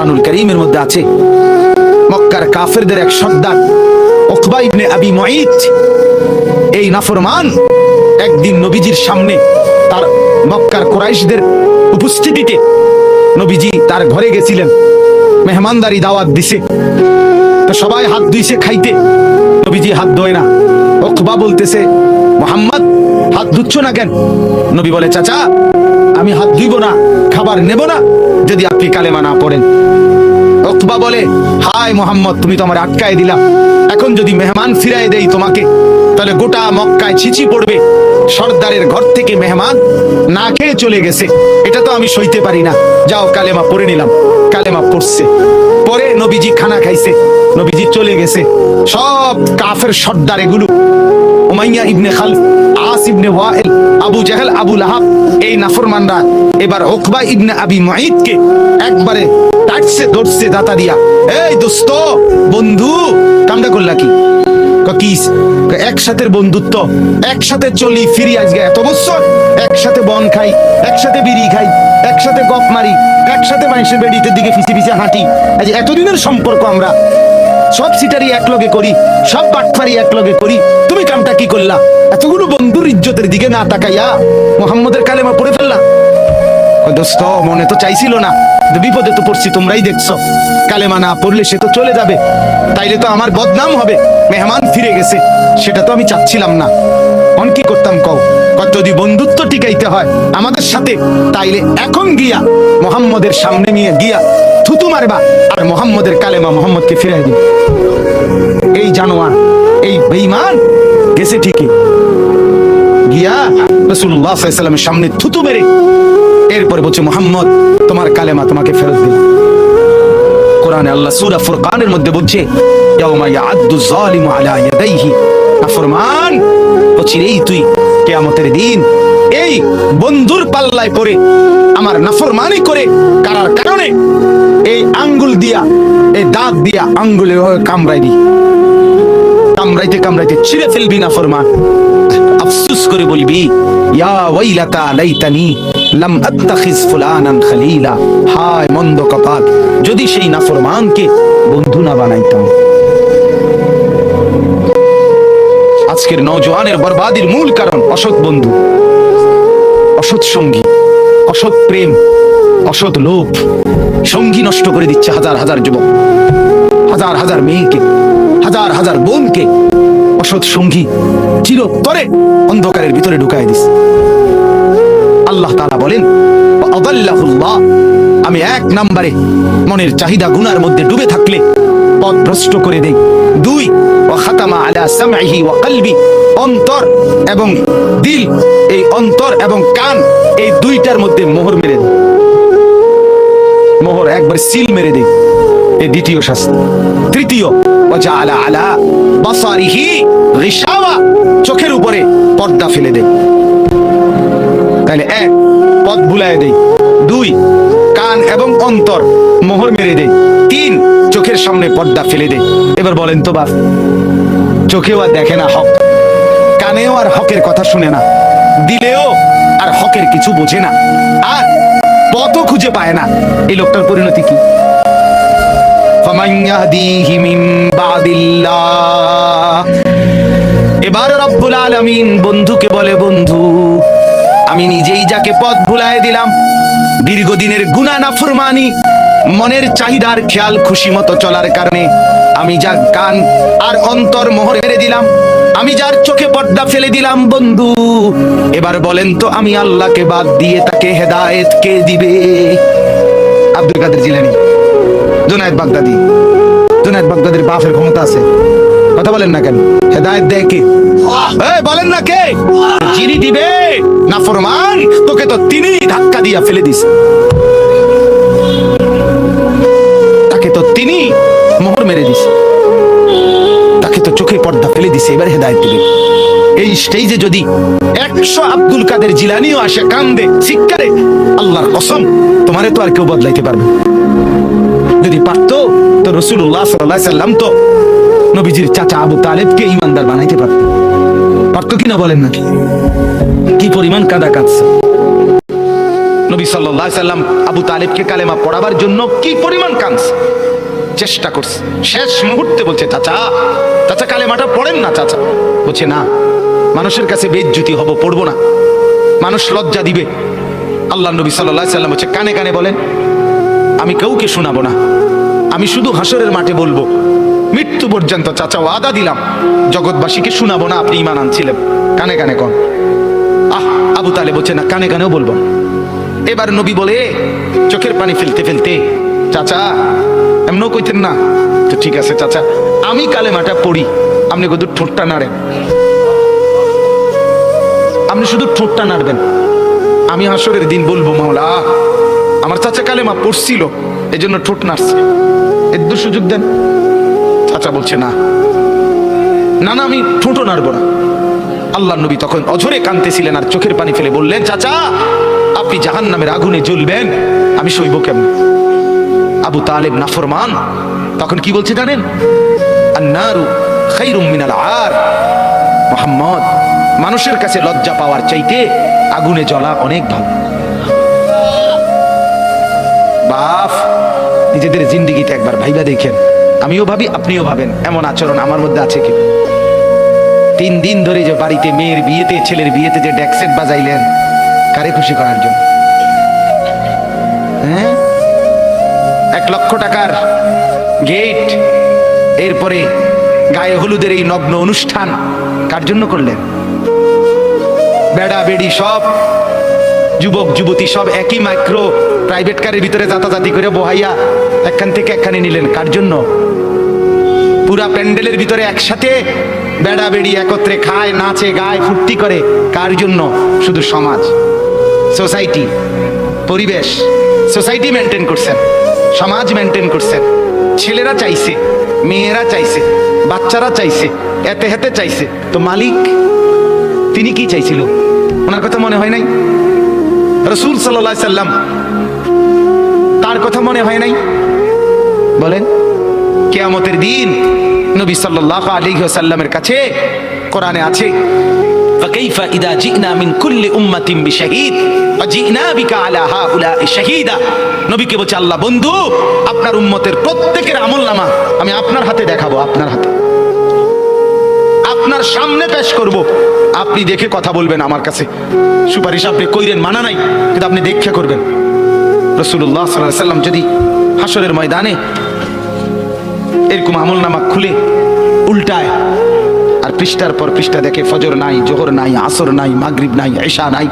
কোরআনুল কারীমের মধ্যে আছে, মক্কার কাফেরদের এক সর্দার উকবা ইবনে আবি মুঈত, এই নাফরমান একদিন নবীজির সামনে তার মক্কার কুরাইশদের উপস্থিতিতে নবীজি তার ঘরে গেছিলেন, মেহমানদারি দাওয়াত দিছে, তো সবাই হাত ধুইছে খাইতে, নবীজি হাত ধোয় না। উকবা বলতেছে, মুহাম্মদ হাত ধুচ্ছ না কেন? নবী বলে, চাচা আমি হাত ধুইব না, খাবার নেব না যদি আপনি কালেমা না পড়েন। উকবা বলে, হায় মুহাম্মদ, তুমি তো আমার আটকায় দিলা, এখন যদি মেহমান ফিরাই দেই তোমাকে, তাহলে গোটা মক্কায় ছিচি পড়বে, সর্দারের ঘর থেকে মেহমান না খেয়ে চলে গেছে, এটা তো আমি সইতে পারি না, যাও কালেমা পড়ে নিলাম। কালেমা পড়ছে, পরে নবীজি খানা খাইছে, নবীজি চলে গেছে। সব কাফের সর্দার এগুলো, উমাইয়া ইবনে খালফ, আস ইবনে ওয়াইল, আবু জাহেল, আবু লাহাব, এই নাফরমানরা এবার উকবা ইবনে আবি মুঈতকে একবারে টাটছে ধরছে দাতা দিয়া, এই দোস্ত বন্ধু কামটা করলা কি? একসাথে বন্ধুত্ব, একসাথে চলি ফিরি, আজকে এত বছর একসাথে বন খাই, একসাথে বিড়ি খাই, একসাথে গপ মারি, একসাথে মানুষের বেডিতে দিকে ফিসে ফিসে হাঁটি, আজ এতদিনের সম্পর্ক আমরা সব সিটারি একলগে করি, সব বাটফারি একলগে করি, তুমি কামটা কি করলা? এতগুলো বন্ধুর ইজ্জতের দিকে না তাকাইয়া মুহাম্মদের কালেমা পড়ে ফেললা। দোস্ত মনে তো চাইছিল না, বিপদে তো পড়ছি, তোমরাই দেখছো, কালেমা না পড়লে সে তো চলে যাবে, তাইলে তো আমার বদনাম হবে, মেহমান ফিরে গেছে, সেটা তো আমি চাচ্ছিলাম না। অন কি করতাম কও? যদি বন্ধুত্ব টিকাইতে হয় আমাদের সাথে, তাইলে এখন গিয়া মুহাম্মদের সামনে নিয়ে গিয়া থুতু মারবা আর মুহাম্মদের কালেমা মুহাম্মদকে ফিরাই দিবে। এই জানোয়ার, এই বেঈমান গেছে ঠিকই, গিয়া রাসূলুল্লাহ সাল্লাল্লাহু আলাইহি ওয়াসাল্লামের সামনে থুতু মেরে এরপরে বলছে, মুহাম্মদ তোমার কালেমা তোমাকে ফেরত দিলাম। কোরআনে আল্লাহ সূরা ফুরকানের মধ্যে বলছে, ইয়াউমা ইয়াআদ্দু যালিমু আলা ইয়াদাইহি, নাফরমান অচিরেই তুই কিয়ামতের দিন এই বন্ধুর পাল্লায় পড়ে আমার নাফরমানি করে কারার কারণে এই আঙ্গুল দিয়া, এই দাঁত দিয়া আঙ্গুলে কামড়াইবি, কামড়াইতে কামড়াইতে ছিঁড়ে ফেলবি নাফরমান। আফসোস করে বলবি, ইয়া ওয়াইলাতা লাইতানি লাম আত্তাখিজ ফুলানান খলিলা, হায় মন্দ কপাল, যদি সেই নাফরমানকে বন্ধু না বানাইতাম। আজকের নওজোয়ানের বরবাদির মূল কারণ অসৎ বন্ধু, অসৎ সঙ্গী, অসৎ প্রেম, অসৎ লোভ। সঙ্গী নষ্ট করে দিচ্ছে হাজার হাজার যুবক, হাজার হাজার মেয়েকে, হাজার হাজার বোনকে অসৎ সঙ্গী চিরতরে অন্ধকারের ভিতরে ঢুকাই দিস। আল্লাহ তাআলা বলেন, আদাল্লাহুল্লাহ, আমি এক নম্বরে মনের চাহিদা গুনার মধ্যে ডুবে থাকলে পথ ভ্রষ্ট করে দেই। দুই, ওয়া খাতামা আলা সামঈহি ওয়া কলবি, অন্তর এবং দিল, এই অন্তর এবং কান, এই দুইটার মধ্যে মোহর মেরে দেই, মোহর একবার সিল মেরে দেই, এই দ্বিতীয় শাস্তি। তৃতীয়, ওয়া জাআলা আলা বাসারিহি গিশাওয়া, চোখের উপরে পর্দা ফেলে দেই। তাহলে এক, পথ ভুলায় দেই। দুই, কান এবং অন্তর মোহর মেরে দেই। তিন, চোখের সামনে পর্দা ফেলে দেই। এবার বলেন তো বাপ, চোখেও আর দেখে না হক, কানেও আর হকের কথা শুনে না, দিলেও আর হকের কিছু বোঝে না, আর পথও খুঁজে পায় না, এই লোকটার পরিণতি কি? ফামান ইয়াহদিহি মিন বাদিল্লাহ। এবার রব্বুল আলামিন বন্ধুকে বলে, বন্ধু আমি নিজেই যাকে পথ ভুলায় দিলাম, দীর্ঘদিনের গুনাহ নাফরমানি, মনের চাহিদার খেয়াল খুশি মতো চলার কারণে আমি যার কান আর অন্তর মোহর মেরে দিলাম, আমি যার চোখে পর্দা ফেলে দিলাম, বন্ধু এবার বলেন তো আমি আল্লাহকে বাদ দিয়ে তাকে হেদায়েত কে দিবে? আব্দুল কাদের জিলানী, জুনায়েদ বাগদাদি। জুনায়েদ বাগদাদির বাপের ক্ষমতা আছে, কথা বলেন না কেন? হেদায়েত দেয় কে? বলেন না কে? যিনি দিবে নাফরমান, তোকে তো তিনি ধাক্কা দিয়া ফেলে দিস, তাকে তো তিনি মোহর মেরে দিস, তাকে তো চোখে পর্দা ফেলে দিছে, এবার হেদায়েত দিবে। এই স্টেজে যদি 100 আব্দুল কাদের জিলানীও আসে কান্দে চিৎকারে, আল্লাহর কসম তোমারে তো আর কেউ বদলাইতে পারবে। যদি পারতো তো রাসূলুল্লাহ সাল্লাল্লাহু আলাইহি সাল্লাম তো নবীজির চাচা আবু তালেবকে ঈমানদার বানাইতে পারতো, পারতো কিনা বলেন না? কি পরিমাণ কাদা কাঁদছে নবী সাল্লাল্লাহু আলাইহি সাল্লাম আবু তালেবকে কালেমা পড়াবার জন্য কি পরিমাণ কাঁদছে, চেষ্টা করছে। শেষ মুহূর্তে বলছে, চাচা চাচা কালেমাটা পড়েন না চাচা। বলছে না, মানুষের কাছে বেইজ্জতি হব, পড়বো না, মানুষ লজ্জা দিবে। আল্লাহ নবী সাল্লাল্লাহু আলাইহি সাল্লাম বলছে, কানে কানে বলেন, আমি কাউকে শোনাবো না, আমি শুধু হাসরের মাঠে বলবো, মৃত্যু পর্যন্ত চাচা ওয়াদা দিলাম জগৎবাসীকে শোনাবো না আপনি ঈমান আনছিলেন, কানে কানে কন। আবু তালেব বলছে না, কানে কানেও বলবো। এবার নবী বলে চোখের পানি ফেলতে ফেলতে, চাচা এমনও কইতেন না তো, ঠিক আছে চাচা আমি কালেমাটা পড়ি, আপনি শুধু ঠোঁটটা নাড়েন, আপনি শুধু ঠোঁটটা নাড়বেন, আমি হাসরের দিন বলবো মাওলা আমার চাচা কালেমা পড়ছিল এই জন্য ঠোঁট নাড়ছে, একটু সুযোগ দেন। চাচা বলছে না না না, আমি ঠোঁটও নাড়বো না। আল্লাহ নবী তখন অঝরে কাঁদতেছিলেন আর চোখের পানি ফেলে বললেন, চাচা আপনি জাহান্নামের আগুনে জ্বলবেন, আমি সইব কেমন? আবু তালেব নাফরমান তখন কি বলছে জানেন? আন্নারু খায়রুম মিনাল আর, মুহাম্মদ মানুষের কাছে লজ্জা পাওয়ার চাইতে আগুনে জ্বলা অনেক ভালো। বাপ নিজেদের জিন্দেগিতে একবার ভাইবা দেখেন, আমিও ভাবি আপনিও ভাবেন এমন আচরণ আমার মধ্যে আছে কি? 3 দিন ধরে যে বাড়িতে মেয়ের বিয়েতে ছেলের বিয়েতে যে ডেকসেট বাজাইলেন, কারে খুশি করার জন্য? হ্যাঁ, 1 লক্ষ টাকার গেট, এরপরে গায়ে হলুদের এই নগ্ন অনুষ্ঠান কার জন্য করলেন? বেড়া বেড়ি সব যুবক যুবতী সব একই মাইক্রো প্রাইভেট কারের ভিতরে যাতাযাতি করে বহাইয়া একখান থেকে একখানে নিলেন, কার জন্য? পুরা প্যান্ডেলের ভিতরে একসাথে বেড়া বেড়ি একত্রে খায়, নাচে, গায়, ফুর্তি করে, কার জন্য? শুধু সমাজ, সোসাইটি, পরিবেশ, সোসাইটি মেনটেন করছেন, সমাজ মেনটেন করছেন। ছেলেরা চাইছে, মেয়েরা চাইছে, বাচ্চারা চাইছে, এতে হেতে চাইছে, তো মালিক তিনি কি চাইছিল? ওনার কথা মনে হয় নাই? রাসূল সাল্লাল্লাহু আলাইহি সাল্লাম তার কথা মনে হয় নাই? বলেন, কিয়ামতের দিন নবী সাল্লাল্লাহু আলাইহি ওয়াসাল্লামের কাছে কোরআনে আছে, ফাকাইফা ইদা জিনা মিন কুল্লি উম্মাতিন বিশাহীদ ওয়া জিনা বিকা আলা হাউলাই শাহীদা। নবীকে বলছে আল্লাহ, বন্ধু আপনার উম্মতের প্রত্যেকের আমলনামা আমি আপনার হাতে দেখাবো, আপনার হাতে, আপনার সামনে পেশ করব, আপনি দেখে কথা বলবেন, আমার কাছে সুপারিশ আপনি কইরেন, মানা নাই, কিন্তু আপনি দেখে করবেন। রাসূলুল্লাহ সাল্লাল্লাহু আলাইহি সাল্লাম যদি হাসরের ময়দানে এরকম আমলনামা খুলে উল্টায় আর পৃষ্ঠার পর পৃষ্ঠা দেখে ফজর নাই, জোহর নাই, আসর নাই, মাগরিব নাই, ঈশা নাই,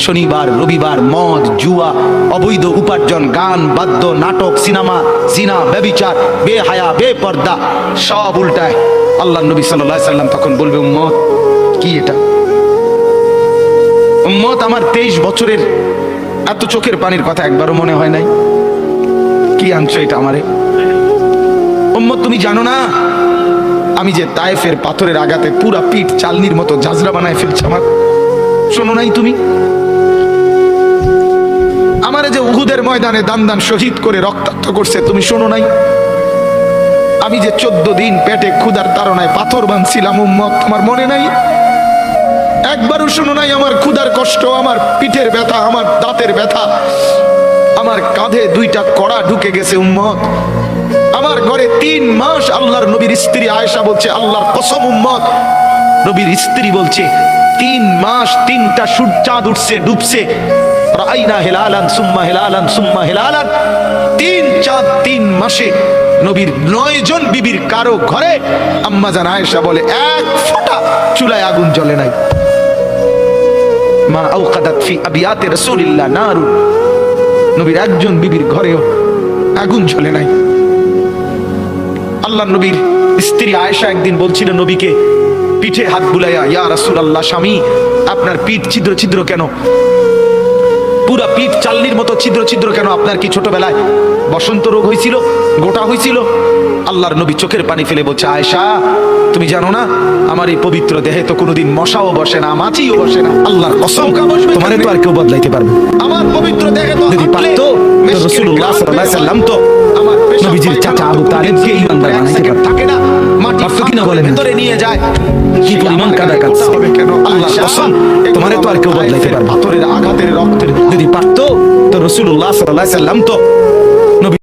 শনিবার রবিবার, মদ জুয়া, অবৈধ উপার্জন, গান বাদ্য, নাটক, সিনেমা, জিনা, ব্যভিচার, বেহায়া, বেপর্দা সব উল্টায়। আল্লাহ নবী সাল্লাল্লাহু আলাইহি সাল্লাম তখন বলবে, উম্মত কি এটা? উম্মত আমার 23 বছরের এত চোখের পানির কথা একবারও মনে হয় নাই? কি আনছো এটা আমারে? উম্মত তুমি জানো না আমি যে তায়েফের পাথরের আঘাতে পুরা পিঠ চালনির মতো ঝাঁঝরা বানায় ফেলছে আমার? শোনো নাই তুমি? আমারে যে উহুদের ময়দানে দান দান শহীদ করে রক্তাক্ত করছে, তুমি শোনো নাই? আমি যে 14 দিন পেটে ক্ষুধার তাড়নায় পাথর বাঁধছিলাম, উম্মত তোমার মনে নাই? একবারও শোনো নাই আমার ক্ষুধার কষ্ট, আমার পিঠের ব্যথা, আমার দাঁতের ব্যথা, আমার কাঁধে 2টা কড়া ঢুকে গেছে? উম্মত আমার ঘরে 3 মাস আল্লাহর নবীর স্ত্রী আয়েশা বলছে, আল্লাহর কসম উম্মত, নবীর স্ত্রী বলছে 3 মাস 3টা সূর্যাঁদ উঠছে, ডুবছে, রাআইনা হিলালান সুম্মা হিলালান সুম্মা হিলালান, 3 চাঁদ 3 মাসে নবীর 9 জন বিবির কারো ঘরে আম্মা জান আয়েশা বলে 1 ফোঁটা চুলায় আগুন জ্বলে নাই। মা আওকাদাত ফি আবিয়াতি রাসূলিল্লাহ নারু, নবীর একজন বিবির ঘরেও আগুন জ্বলে নাই। আল্লাহ নবীর স্ত্রী আয়েশা একদিন বলছিল নবীকে পিঠে হাত বুলাইয়া, ইয়া রাসূলুল্লাহ, স্বামী আপনার পিঠ ছিদ্র ছিদ্র কেন? পুরা পিঠ চালনির মতো ছিদ্র ছিদ্র কেন? আপনার কি ছোটবেলায় বসন্ত রোগ হয়েছিল, গোটা হয়েছিল? আল্লাহর নবী চোখের পানি ফেলে বলছে, আয়েশা তুমি জানো না আমার এই পবিত্র দেহে তো কোনোদিন মশাও বসে না, মাছিও বসে না। আল্লাহর কসম, তোমারে তো আর কেউ বদলাইতে পারবে? আমার পবিত্র দেহে তো যদি পারতো রাসূলুল্লাহ সাল্লাল্লাহু আলাইহি ওয়াসাল্লাম তো আমার নবীজির চাচা আবু তালেবকে ঈমানদার বানাইতে পারত। থাকে না পারত কিনা বলেন? ভেতরে নিয়ে যায়, কি পরিমাণ কাদা কাটছে। হবে কেন? আল্লাহ কসম, তোমারে তো আর কেউ বদলাইতে পারবে না। পাথরের আঘাতের রক্তের যদি পারতো তো রাসূলুল্লাহ সাল্লাল্লাহু আলাইহি সাল্লাম তো